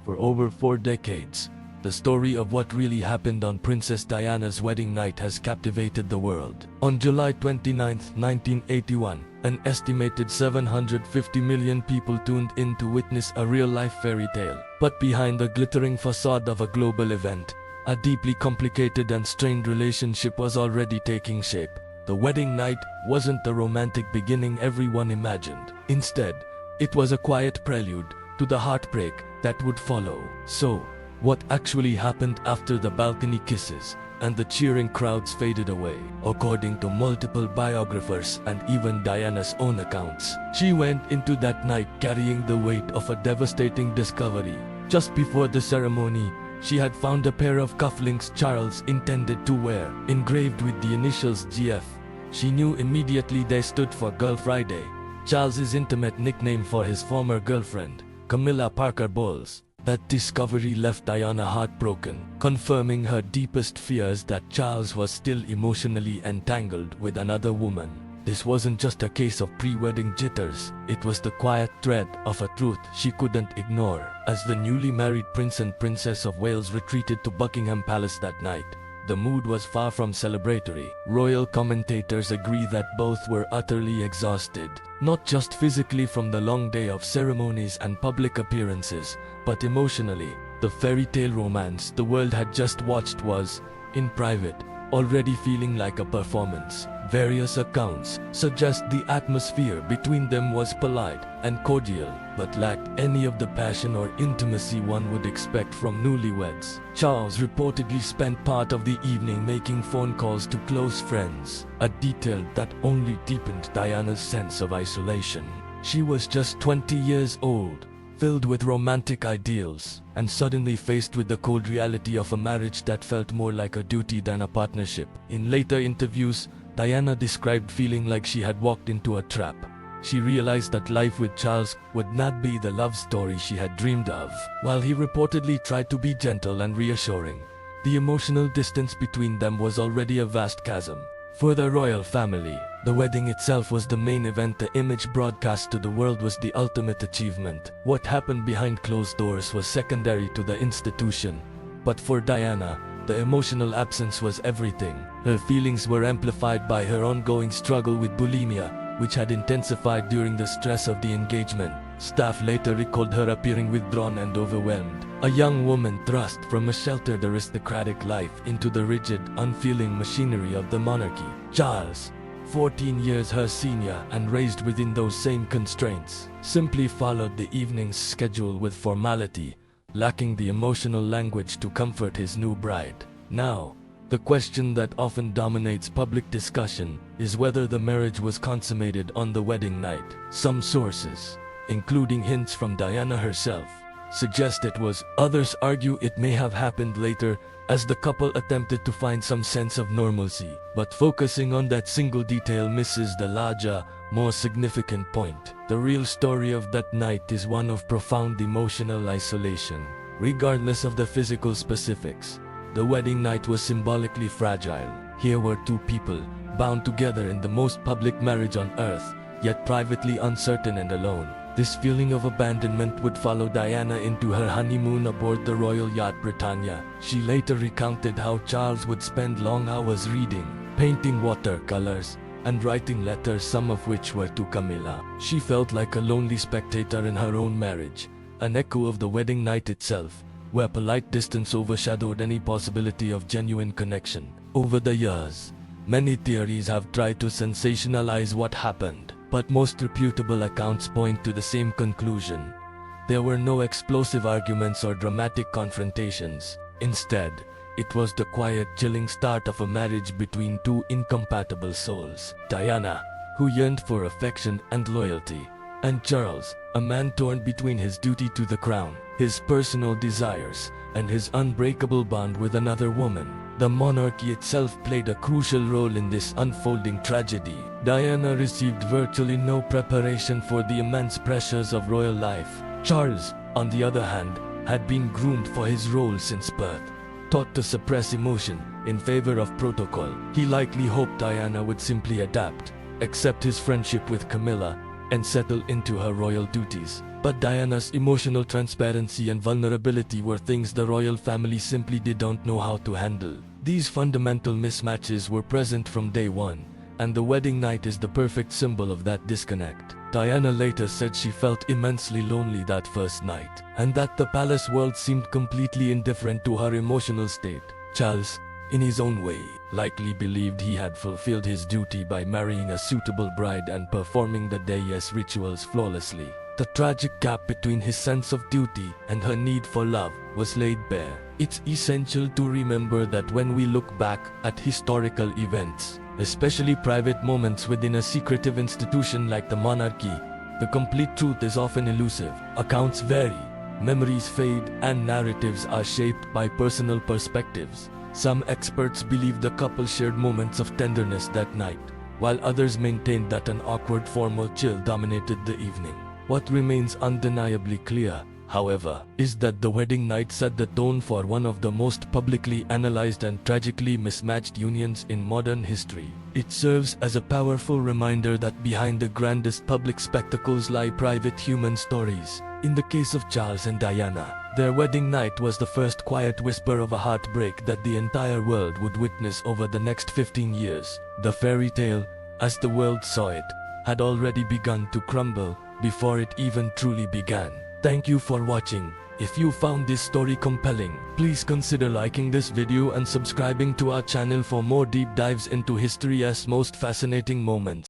For over 4 decades, the story of what really happened on Princess Diana's wedding night has captivated the world. On July 29, 1981, an estimated 750 million people tuned in to witness a real-life fairy tale. But behind the glittering facade of a global event, a deeply complicated and strained relationship was already taking shape. The wedding night wasn't the romantic beginning everyone imagined. Instead, it was a quiet prelude to the heartbreak that would follow. So, what actually happened after the balcony kisses and the cheering crowds faded away? According to multiple biographers and even Diana's own accounts, she went into that night carrying the weight of a devastating discovery. Just before the ceremony, she had found a pair of cufflinks Charles intended to wear, engraved with the initials GF. She knew immediately they stood for Girl Friday, Charles's intimate nickname for his former girlfriend, Camilla Parker Bowles. That discovery left Diana heartbroken, confirming her deepest fears that Charles was still emotionally entangled with another woman. This wasn't just a case of pre-wedding jitters, it was the quiet thread of a truth she couldn't ignore. As the newly married Prince and Princess of Wales retreated to Buckingham Palace that night, the mood was far from celebratory. Royal commentators agree that both were utterly exhausted, not just physically from the long day of ceremonies and public appearances, but emotionally. The fairy tale romance the world had just watched was, in private, already feeling like a performance. Various accounts suggest the atmosphere between them was polite and cordial, but lacked any of the passion or intimacy one would expect from newlyweds. Charles reportedly spent part of the evening making phone calls to close friends, a detail that only deepened Diana's sense of isolation. She was just 20 years old, filled with romantic ideals, and suddenly faced with the cold reality of a marriage that felt more like a duty than a partnership. In later interviews, Diana described feeling like she had walked into a trap. She realized that life with Charles would not be the love story she had dreamed of. While he reportedly tried to be gentle and reassuring, the emotional distance between them was already a vast chasm. For the royal family, the wedding itself was the main event. The image broadcast to the world was the ultimate achievement. What happened behind closed doors was secondary to the institution. But for Diana, the emotional absence was everything. Her feelings were amplified by her ongoing struggle with bulimia, which had intensified during the stress of the engagement. Staff later recalled her appearing withdrawn and overwhelmed. A young woman thrust from a sheltered aristocratic life into the rigid, unfeeling machinery of the monarchy. Charles, 14 years her senior and raised within those same constraints, simply followed the evening's schedule with formality, lacking the emotional language to comfort his new bride. Now, the question that often dominates public discussion is whether the marriage was consummated on the wedding night. Some sources, including hints from Diana herself, suggest it was. Others argue it may have happened later as the couple attempted to find some sense of normalcy. But focusing on that single detail misses the larger, more significant point. The real story of that night is one of profound emotional isolation. Regardless of the physical specifics, the wedding night was symbolically fragile. Here were two people, bound together in the most public marriage on earth, yet privately uncertain and alone. This feeling of abandonment would follow Diana into her honeymoon aboard the royal yacht Britannia. She later recounted how Charles would spend long hours reading, painting watercolors, and writing letters, some of which were to Camilla. She felt like a lonely spectator in her own marriage, an echo of the wedding night itself, where polite distance overshadowed any possibility of genuine connection. Over the years, many theories have tried to sensationalize what happened, but most reputable accounts point to the same conclusion. There were no explosive arguments or dramatic confrontations. Instead, it was the quiet, chilling start of a marriage between two incompatible souls. Diana, who yearned for affection and loyalty, and Charles, a man torn between his duty to the crown, his personal desires, and his unbreakable bond with another woman. The monarchy itself played a crucial role in this unfolding tragedy. Diana received virtually no preparation for the immense pressures of royal life. Charles, on the other hand, had been groomed for his role since birth, taught to suppress emotion in favor of protocol. He likely hoped Diana would simply adapt, accept his friendship with Camilla, and settle into her royal duties. But Diana's emotional transparency and vulnerability were things the royal family simply didn't know how to handle. These fundamental mismatches were present from day one, and the wedding night is the perfect symbol of that disconnect. Diana later said she felt immensely lonely that first night, and that the palace world seemed completely indifferent to her emotional state. Charles, in his own way, likely believed he had fulfilled his duty by marrying a suitable bride and performing the day's rituals flawlessly. The tragic gap between his sense of duty and her need for love was laid bare. It's essential to remember that when we look back at historical events, especially private moments within a secretive institution like the monarchy, the complete truth is often elusive. Accounts vary, memories fade, and narratives are shaped by personal perspectives. Some experts believe the couple shared moments of tenderness that night, while others maintained that an awkward formal chill dominated the evening. What remains undeniably clear, however, is that the wedding night set the tone for one of the most publicly analyzed and tragically mismatched unions in modern history. It serves as a powerful reminder that behind the grandest public spectacles lie private human stories. In the case of Charles and Diana, their wedding night was the first quiet whisper of a heartbreak that the entire world would witness over the next 15 years. The fairy tale, as the world saw it, had already begun to crumble before it even truly began. Thank you for watching. If you found this story compelling, please consider liking this video and subscribing to our channel for more deep dives into history's most fascinating moments.